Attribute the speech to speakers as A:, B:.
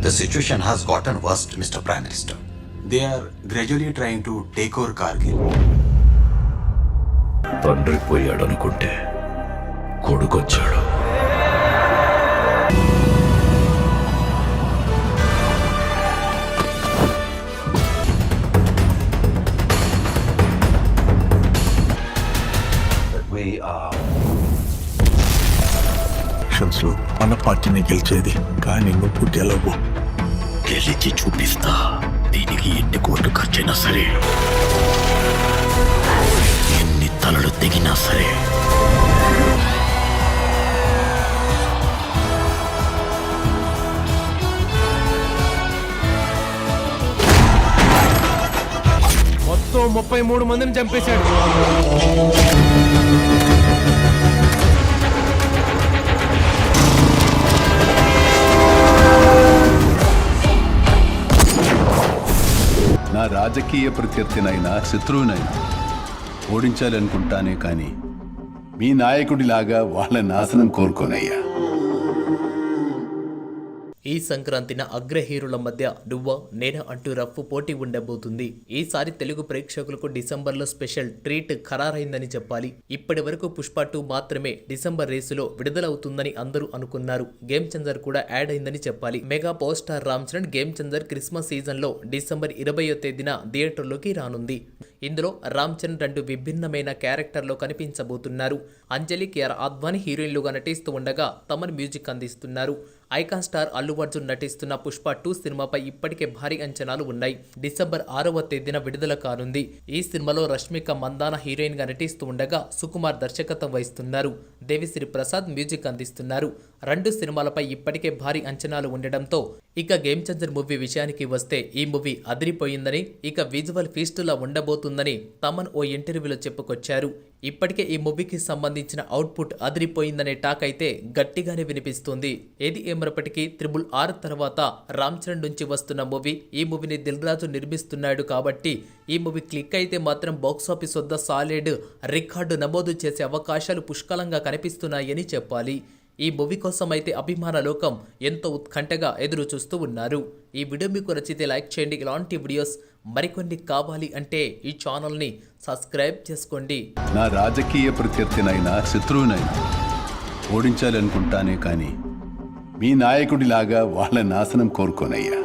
A: The situation has gotten worse, Mr. Prime Minister.
B: They are gradually trying to take over Kargil.
C: తండ్రి పోయాడనుకుంటే కొడుకొచ్చాడు.
A: We are
D: ఎలక్షన్స్లో మన పార్టీని గెలిచేది, కానీ నువ్వు గెలవు.
C: గెలిచి చూపిస్తా. దీనికి ఎన్ని కోట్లు ఖర్చైనా సరే, ఎన్ని తలలు తెగినా సరే.
E: మొత్తం 33 మందిని చంపేశాడు.
F: నా రాజకీయ ప్రత్యర్థినైనా శత్రువునైనా ఓడించాలనుకుంటానే కానీ మీ నాయకుడిలాగా వాళ్ళ నాశనం కోరుకోనయ్యా.
G: ఈ సంక్రాంతిన అగ్ర హీరోల మధ్య నువ్వా నేనా అంటూ రఫ్ పోటీ ఉండబోతుంది. ఈసారి తెలుగు ప్రేక్షకులకు డిసెంబర్లో స్పెషల్ ట్రీట్ ఖరారైందని చెప్పాలి. ఇప్పటి వరకు పుష్ప 2 మాత్రమే డిసెంబర్ రేసులో విడుదలవుతుందని అందరూ అనుకున్నారు. గేమ్ చేంజర్ కూడా యాడ్ అయిందని చెప్పాలి. Mega power star Ram Charan game changer Christmas season లో డిసెంబర్ 20వ తేదీన థియేటర్లోకి రానుంది. ఇందులో రామ్ చరణ్ 2 విభిన్నమైన క్యారెక్టర్లో కనిపించబోతున్నారు. అంజలి, కియారా అద్వానీ హీరోయిన్లుగా నటిస్తూ ఉండగా తమన్ మ్యూజిక్ అందిస్తున్నారు. ఐకాన్ స్టార్ అల్లు అర్జున్ నటిస్తున్న పుష్ప 2 సినిమాపై ఇప్పటికే భారీ అంచనాలు ఉన్నాయి. డిసెంబర్ 6వ తేదీన విడుదల కానుంది. ఈ సినిమాలో రష్మిక మందాన హీరోయిన్ గా నటిస్తూ ఉండగా సుకుమార్ దర్శకత్వం వహిస్తున్నారు. దేవిశ్రీ ప్రసాద్ మ్యూజిక్ అందిస్తున్నారు. 2 సినిమాలపై ఇప్పటికే భారీ అంచనాలు ఉండడంతో ఇక గేమ్ చేంజర్ మూవీ విషయానికి వస్తే ఈ మూవీ అదిరిపోయిందని, ఇక విజువల్ ఫీస్టులా ఉండబోతుందని తమన్ ఓ ఇంటర్వ్యూలో చెప్పుకొచ్చారు. ఇప్పటికే ఈ మూవీకి సంబంధించిన అవుట్పుట్ అదిరిపోయిందనే టాక్ అయితే గట్టిగానే వినిపిస్తుంది. ఏది ఏమన్నప్పటికీ RRR తర్వాత రామ్ చరణ్ నుంచి వస్తున్న మూవీ, ఈ మూవీని దిల్ రాజు నిర్మిస్తున్నాడు కాబట్టి ఈ మూవీ క్లిక్ అయితే మాత్రం బాక్సాఫీస్ వద్ద సాలిడ్ రికార్డు నమోదు చేసే అవకాశాలు పుష్కలంగా కనిపిస్తున్నాయని చెప్పాలి. ఈ మూవీ కోసం అయితే అభిమాన లోకం ఎంతో ఉత్కంఠగా ఎదురు చూస్తూ ఉన్నారు. ఈ వీడియో మీకు నచ్చితే లైక్ చేయండి. ఇలాంటి వీడియోస్ మరికొన్ని కావాలి అంటే ఈ ఛానల్ని సబ్స్క్రైబ్ చేసుకోండి.
F: నా రాజకీయ ప్రత్యర్థినైనా శత్రువునైనా ఓడించాలనుకుంటానే కానీ మీ నాయకుడిలాగా వాళ్ళ నాశనం కోరుకోనయ్యా.